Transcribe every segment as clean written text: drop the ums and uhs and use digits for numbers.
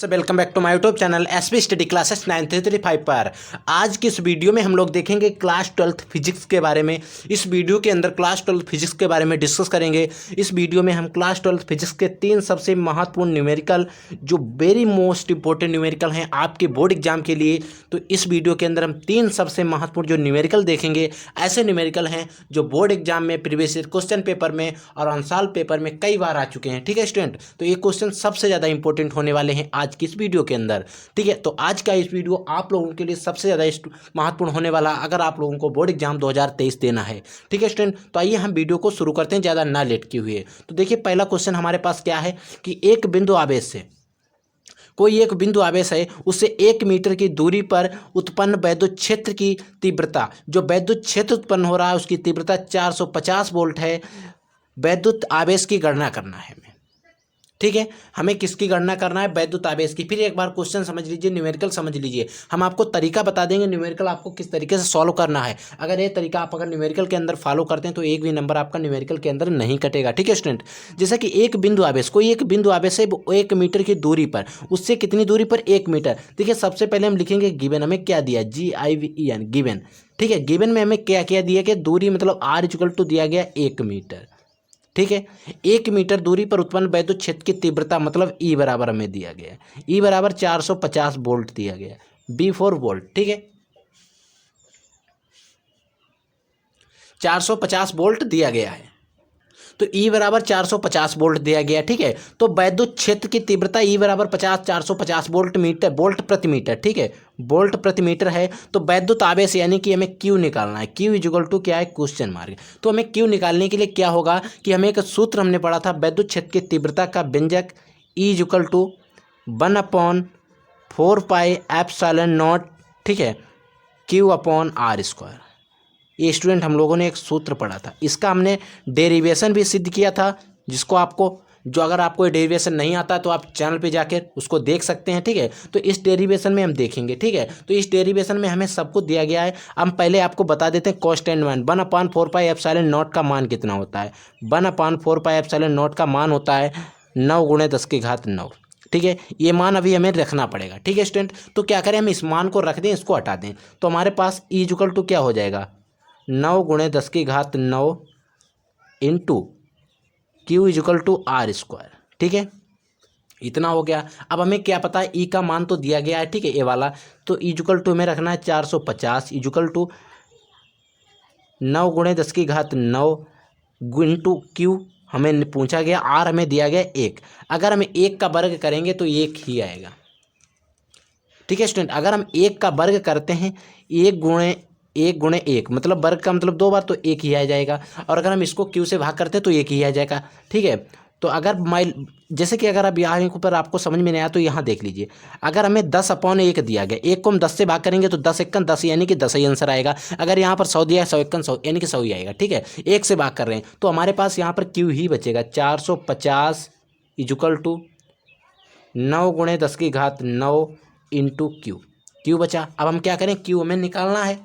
So welcome back to my YouTube channel SP study classes 9335 पर। आज की इस वीडियो में हम लोग देखेंगे क्लास 12th फिजिक्स के बारे में। इस वीडियो के अंदर क्लास 12th फिजिक्स के बारे में डिस्कस करेंगे। इस वीडियो में हम क्लास 12th फिजिक्स के 3 सबसे महत्वपूर्ण न्यूमेरिकल जो वेरी मोस्ट इंपॉर्टेंट न्यूमेरिकल हैं आपके बोर्ड एग्जाम के लिए, तो इस वीडियो के अंदर हम 3 सबसे महत्वपूर्ण जो न्यूमेरिकल देखेंगे। ऐसे न्यूमेरिकल हैं जो बोर्ड एग्जाम में प्रीवियस ईयर क्वेश्चन पेपर में और ऑनसाल पेपर में कई बार आ चुके हैं। ठीक है स्टूडेंट, तो ये क्वेश्चन सबसे ज़्यादा इंपॉर्टेंट होने वाले हैं आज की इस वीडियो के अंदर। ठीक है, तो आज का इस वीडियो आप लोगों के लिए सबसे ज़्यादा महत्वपूर्ण होने वाला अगर आप लोगों को बोर्ड एग्जाम 2023 देना है। ठीक है स्टूडेंट, तो आइए हम वीडियो को शुरू करते हैं ज़्यादा ना लेट किए हुए। तो देखिए पहला क्वेश्चन हमारे पास क्या है कि एक बिंदु आवेश से कोई एक बिंदु आवेश है, उससे 1 मीटर की दूरी पर उत्पन्न वैद्युत क्षेत्र की तीव्रता, जो वैद्युत क्षेत्र उत्पन्न हो रहा है उसकी तीव्रता 450 वोल्ट है। वैद्युत आवेश की गणना करना है हमें। ठीक है, हमें किसकी गणना करना है? वैद्युत आवेश की। फिर एक बार क्वेश्चन समझ लीजिए, न्यूमेरिकल समझ लीजिए। हम आपको तरीका बता देंगे न्यूमेरिकल आपको किस तरीके से सॉल्व करना है। अगर ये तरीका आप अगर न्यूमेरिकल के अंदर फॉलो करते हैं तो एक भी नंबर आपका न्यूमेरिकल के अंदर नहीं कटेगा। ठीक है स्टूडेंट, जैसा कि एक बिंदु आवेश, कोई एक बिंदु आवेश है 1 मीटर की दूरी पर, उससे कितनी दूरी पर? 1 मीटर। देखिए सबसे पहले हम लिखेंगे गिवन, हमें क्या दिया? GIVEN given. ठीक है, गिवन में हमें क्या क्या दिया कि दूरी मतलब R= दिया गया 1 मीटर। ठीक है, 1 मीटर दूरी पर उत्पन्न वैद्युत क्षेत्र की तीव्रता मतलब E बराबर हमें दिया गया है। E बराबर 450 वोल्ट दिया गया है, B4 वोल्ट। ठीक है, 450 वोल्ट दिया गया है, तो E बराबर 450 वोल्ट दिया गया। ठीक है, तो वैद्युत क्षेत्र की तीव्रता E बराबर 450 वोल्ट प्रति मीटर। ठीक है, वोल्ट प्रति मीटर है। तो वैद्युत आवेश यानी कि हमें Q निकालना है। Q क्या है? Question mark. तो हमें Q निकालने के लिए क्या होगा कि हमें एक सूत्र हमने पढ़ा था वैद्युत क्षेत्र की तीव्रता का व्यंजक E= 1/4πε0। ठीक है, Q/R²। ये स्टूडेंट हम लोगों ने एक सूत्र पढ़ा था, इसका हमने डेरिवेशन भी सिद्ध किया था, जिसको आपको जो अगर आपको ये डेरिवेशन नहीं आता तो आप चैनल पे जाकर उसको देख सकते हैं। ठीक है, तो इस डेरिवेशन में हम देखेंगे। ठीक है, तो इस डेरिवेशन में हमें सब कुछ दिया गया है। हम पहले आपको बता देते हैं कांस्टेंट मान 1/4πε0 का मान कितना होता है? 1/4πε0 का मान होता है 9 × 10⁹। ठीक है, ये मान अभी हमें रखना पड़ेगा। ठीक है स्टूडेंट, तो क्या करें, हम इस मान को रख दें, इसको हटा दें, तो हमारे पास E= क्या हो जाएगा? 9 × 10⁹ इंटू Q=R²। ठीक है, इतना हो गया। अब हमें क्या पता है? E का मान तो दिया गया है। ठीक है, ये वाला, तो E= हमें रखना है 450 E= 9 × 10⁹ इंटू Q हमें पूछा गया, R हमें दिया गया 1। अगर हम 1 का वर्ग करेंगे तो 1 ही आएगा। ठीक है स्टूडेंट, अगर हम 1 का वर्ग करते हैं 1 × 1 मतलब वर्ग का मतलब 2 बार, तो 1 ही आ जाएगा। और अगर हम इसको Q से भाग करते हैं तो 1 ही आ जाएगा। ठीक है, तो अगर जैसे कि अगर अब यहाँ पर आपको समझ में नहीं आया तो यहाँ देख लीजिए। अगर हमें 10/1 दिया गया, 1 को हम 10 से भाग करेंगे तो 10 × 1 = 10 यानी कि 10 ही आंसर आएगा। अगर यहाँ पर 100 दिया है, 100 × 1 = 100 यानी कि 100 ही आएगा। ठीक है, 1 से भाग कर रहे हैं तो हमारे पास यहाँ पर Q ही बचेगा। 450 = 9 × 10⁹ इंटू Q बचा। अब हम क्या करें? Q हमें निकालना है,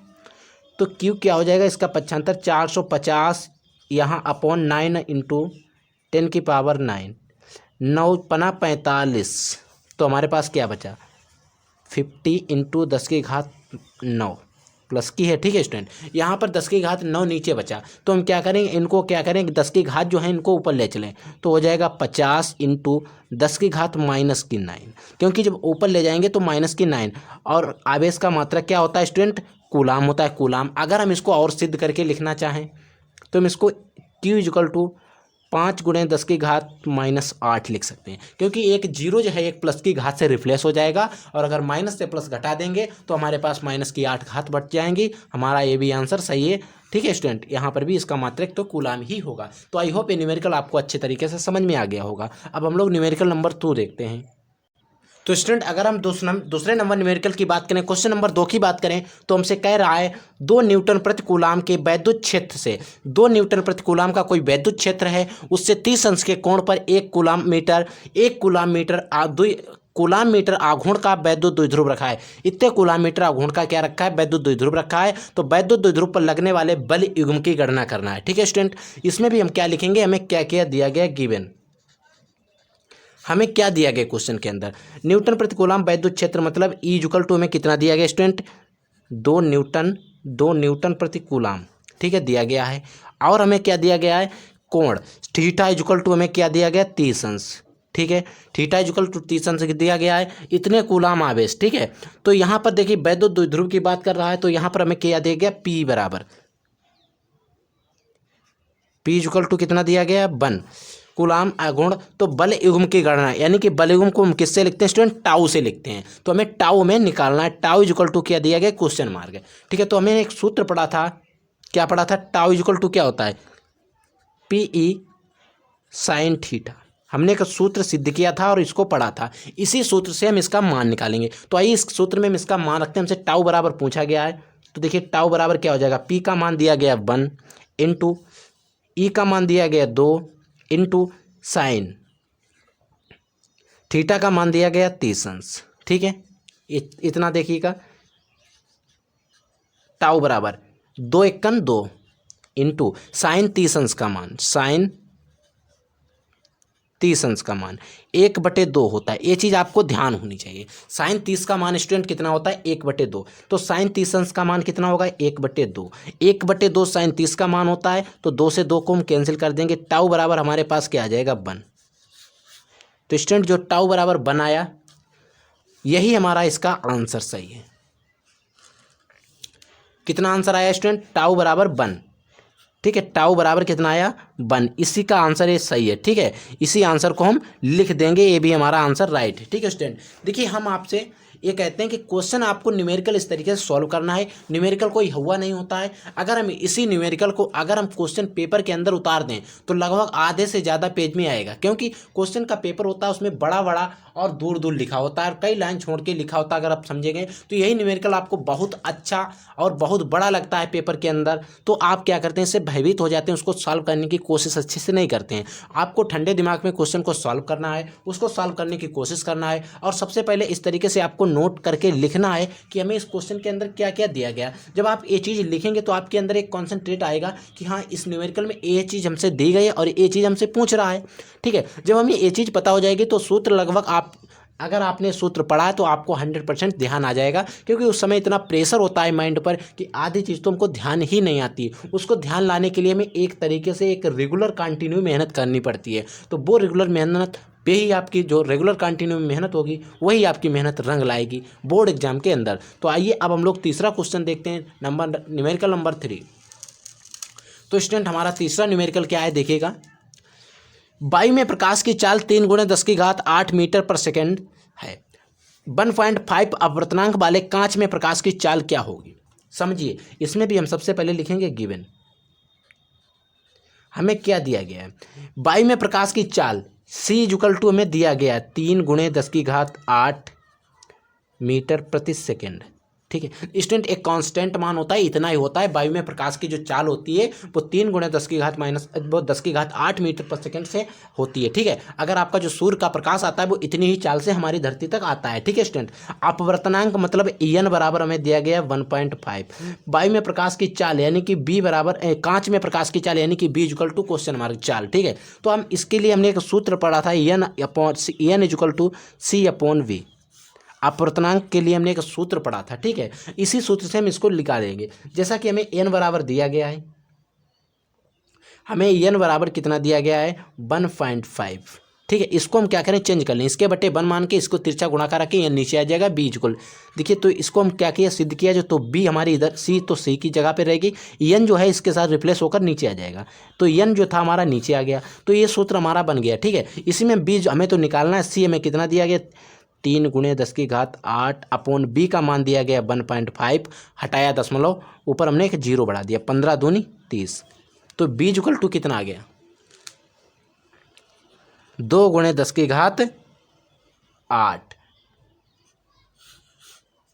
तो Q क्या हो जाएगा? इसका 75 450 यहाँ अपॉन 9 इंटू 10⁹ 9 × 45। तो हमारे पास क्या बचा? 50 × 10⁹ प्लस की है। ठीक है स्टूडेंट, यहाँ पर 10⁹ नीचे बचा, तो हम क्या करेंगे? इनको क्या करेंगे? 10⁹ जो है इनको ऊपर ले चलें, तो हो जाएगा 50 × 10⁻⁻9, क्योंकि जब ऊपर ले जाएंगे तो -9। और आवेश का मात्रा क्या होता है स्टूडेंट? कूलाम होता है, कूलाम। अगर हम इसको और सिद्ध करके लिखना चाहें तो हम इसको Q= 5 × 10⁻⁻8 लिख सकते हैं, क्योंकि एक जीरो जो है एक प्लस की घात से रिप्लेस हो जाएगा, और अगर माइनस से प्लस घटा देंगे तो हमारे पास -8 घात बच जाएंगी। हमारा ये भी आंसर सही है। ठीक है स्टूडेंट, यहाँ पर भी इसका मात्रक तो कूलाम ही होगा। तो आई होप ये न्यूमेरिकल आपको अच्छे तरीके से समझ में आ गया होगा। अब हम लोग न्यूमेरिकल नंबर 2 देखते हैं। तो स्टूडेंट अगर हम दूसरे नंबर न्यूमेरिकल की बात करें, क्वेश्चन नंबर 2 की बात करें, तो हमसे कह रहा है 2 न्यूटन प्रति कूलाम के वैद्युत क्षेत्र से, 2 न्यूटन प्रति कूलाम का कोई वैद्युत क्षेत्र है, उससे 30 अंश के कोण पर 1 कूलाम मीटर आघूर्ण का वैद्युत द्विध्रुव रखा है। इतने कूलाम मीटर आघूर्ण का क्या रखा है? वैद्युत द्विध्रुव रखा है। तो वैद्युत द्विध्रुव पर लगने वाले बल युग्म की गणना करना है। ठीक है स्टूडेंट, इसमें भी हम क्या लिखेंगे? हमें क्या क्या दिया गया? गिवन। हमें क्या दिया गया क्वेश्चन के अंदर, न्यूटन प्रति कूलम वैद्युत क्षेत्र मतलब ई इक्वल टू हमें कितना दिया गया स्टूडेंट, 2 न्यूटन प्रति कूलम, ठीक है, दिया गया है। और हमें क्या दिया गया है, कोण थीटा इक्वल टू हमें क्या दिया गया, 30 अंश, ठीक है, थीटा इक्वल टू 30 अंश दिया गया है, इतने कूलम आवेश, ठीक है। तो यहाँ पर देखिए वैद्युत द्विध्रुव की बात कर रहा है, तो यहाँ पर हमें क्या दिया गया, पी बराबर पी इक्वल टू कितना दिया गया, 1 कूलम गुण। तो बल युग्म की गणना, यानी कि बल युग्म को हम किससे लिखते हैं स्टूडेंट, टाउ से लिखते हैं। तो हमें टाउ में निकालना है, टाउ इक्वल टू क्या दिया गया, क्वेश्चन मार्क है, ठीक है। तो हमें एक सूत्र पढ़ा था, क्या पढ़ा था, टाउ इक्वल टू क्या होता है, पीई साइन थीटा। हमने एक सूत्र सिद्ध किया था और इसको पढ़ा था, इसी सूत्र से हम इसका मान निकालेंगे। तो आइए इस सूत्र में हम इसका मान रखते हैं, हमसे टाउ बराबर पूछा गया है। तो देखिए टाउ बराबर क्या हो जाएगा, पी का मान दिया गया 1 इंटू ई का मान दिया गया 2 इंटू साइन थीटा का मान दिया गया 30 अंश, ठीक है। इतना देखिएगा, टाउ बराबर 2 एकन 2 इंटू साइन 30 अंश का मान, साइन 30 अंश का मान 1/2 होता है। ये चीज़ आपको ध्यान होनी चाहिए। साइन 30 का मान स्टूडेंट कितना होता है, 1/2। तो साइन 30 अंश का मान कितना होगा, 1/2। 1/2 साइन 30 का मान होता है, तो 2 से 2 को हम कैंसिल कर देंगे। टाउ बराबर हमारे पास क्या आ जाएगा, 1। तो स्टूडेंट जो टाउ बराबर 1 आया, यही हमारा इसका आंसर सही है। कितना आंसर आया स्टूडेंट, टाउ बराबर 1, ठीक है। टाउ बराबर कितना आया, 1, इसी का आंसर ये सही है, ठीक है। इसी आंसर को हम लिख देंगे, ये भी हमारा आंसर राइट है, ठीक है स्टूडेंट। देखिए हम आपसे ये कहते हैं कि क्वेश्चन आपको न्यूमेरिकल इस तरीके से सॉल्व करना है। न्यूमेरिकल कोई हुआ नहीं होता है। अगर हम इसी न्यूमेरिकल को अगर हम क्वेश्चन पेपर के अंदर उतार दें तो लगभग आधे से ज़्यादा पेज में आएगा, क्योंकि क्वेश्चन का पेपर होता है उसमें बड़ा बड़ा और दूर दूर लिखा होता है और कई लाइन छोड़ के लिखा होता है। अगर आप समझेंगे तो यही न्यूमेरिकल आपको बहुत अच्छा और बहुत बड़ा लगता है पेपर के अंदर, तो आप क्या करते हैं, इससे भयभीत हो जाते हैं, उसको सॉल्व करने की कोशिश अच्छे से नहीं करते हैं। आपको ठंडे दिमाग में क्वेश्चन को सॉल्व करना है, उसको सॉल्व करने की कोशिश करना है, और सबसे पहले इस तरीके से आपको नोट करके लिखना है कि हमें इस क्वेश्चन के अंदर क्या क्या दिया गया। जब आप ये चीज़ लिखेंगे तो आपके अंदर एक कॉन्सेंट्रेट आएगा कि हाँ इस न्यूमेरिकल में ये चीज़ हमसे दी गई है और ये चीज़ हमसे पूछ रहा है, ठीक है। जब हमें ये चीज़ पता हो जाएगी तो सूत्र लगभग आप अगर आपने सूत्र पढ़ा है तो आपको 100% ध्यान आ जाएगा, क्योंकि उस समय इतना प्रेशर होता है माइंड पर कि आधी चीज़ तो हमको ध्यान ही नहीं आती। उसको ध्यान लाने के लिए हमें एक तरीके से एक रेगुलर कंटिन्यू मेहनत करनी पड़ती है। तो वो रेगुलर मेहनत पे ही आपकी जो रेगुलर कंटिन्यू मेहनत होगी वही आपकी मेहनत रंग लाएगी बोर्ड एग्जाम के अंदर। तो आइए अब हम लोग तीसरा क्वेश्चन देखते हैं, न्यूमेरिकल नंबर 3। तो स्टूडेंट हमारा तीसरा न्यूमेरिकल क्या है, देखिएगा। वायु में प्रकाश की चाल 3 × 10⁸ मीटर पर सेकेंड है। 1.5 अपवर्तनांक वाले कांच में प्रकाश की चाल क्या होगी। समझिए, इसमें भी हम सबसे पहले लिखेंगे गिवन। हमें क्या दिया गया है, वायु में प्रकाश की चाल c = हमें दिया गया है 3 × 10⁸ मीटर प्रति सेकेंड, ठीक है। स्टूडेंट एक कांस्टेंट मान होता है, इतना ही होता है। वायु में प्रकाश की जो चाल होती है वो 3 × 10⁻8 मीटर पर सेकेंड से होती है, ठीक है। अगर आपका जो सूर्य का प्रकाश आता है वो इतनी ही चाल से हमारी धरती तक आता है, ठीक है स्टूडेंट। अपवर्तनांक मतलब En बराबर हमें दिया गया 1.5। वायु में प्रकाश की चाल यानी कि B बराबर कांच में प्रकाश की चाल यानी कि B = क्वेश्चन मार्क चाल, ठीक है। तो हम इसके लिए हमने एक सूत्र पढ़ा था, N = C/V। अपवर्तनांक के लिए हमने एक सूत्र पढ़ा था, ठीक है। इसी सूत्र से हम इसको निकाल देंगे। जैसा कि हमें n बराबर दिया गया है, हमें n बराबर कितना दिया गया है 1.5, ठीक है। इसको हम क्या करें, चेंज कर लें, इसके बटे 1 मान के इसको तिरछा गुणा कर रखें, n नीचे आ जाएगा, b = देखिए। तो इसको हम क्या किया, सिद्ध किया जो, तो b हमारी इधर c तो c की जगह पे रहेगी, n जो है इसके साथ रिप्लेस होकर नीचे आ जाएगा। तो n जो था हमारा नीचे आ गया, तो ये सूत्र हमारा बन गया, ठीक है। इसी में b हमें तो निकालना है, c हमें कितना दिया गया 3 × 10⁸ अपॉन b का मान दिया गया 1.5, हटाया दशमलव, ऊपर हमने एक 0 बढ़ा दिया, 15 दूनी 30। तो b = कितना आ गया 2 × 10⁸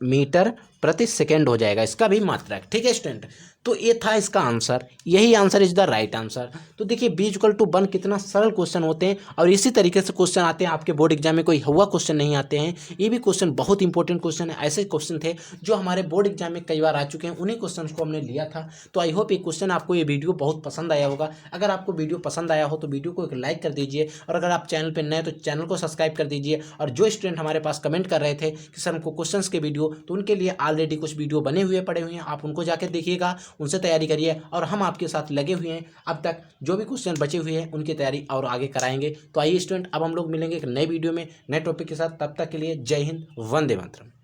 मीटर प्रति सेकेंड हो जाएगा इसका भी मात्रक। ठीक है स्टूडेंट, तो ये था इसका आंसर, यही answer is the right answer. तो देखिए b=1 कितना सरल क्वेश्चन होते हैं और इसी तरीके से क्वेश्चन आते हैं आपके बोर्ड एग्जाम में, कोई हुआ क्वेश्चन नहीं आते हैं। ये भी क्वेश्चन बहुत इंपॉर्टेंट क्वेश्चन है, ऐसे क्वेश्चन थे जो हमारे बोर्ड एग्जाम में कई बार आ चुके हैं, उन्हीं क्वेश्चन को हमने लिया था। तो आई होप ये क्वेश्चन आपको, ये वीडियो बहुत पसंद आया होगा। अगर आपको वीडियो पसंद आया हो तो वीडियो को एक लाइक कर दीजिए, और अगर आप चैनल पर नए तो चैनल को सब्सक्राइब कर दीजिए। और जो स्टूडेंट हमारे पास कमेंट कर रहे थे कि सर हमको क्वेश्चंस के वीडियो, तो उनके लिए ऑलरेडी कुछ वीडियो बने हुए पड़े हुए हैं, आप उनको जाकर देखिएगा, उनसे तैयारी करिए। और हम आपके साथ लगे हुए हैं, अब तक जो भी क्वेश्चन बचे हुए हैं उनकी तैयारी और आगे कराएंगे। तो आइए स्टूडेंट, अब हम लोग मिलेंगे एक नए वीडियो में नए टॉपिक के साथ, तब तक के लिए जय हिंद, वंदे मातरम।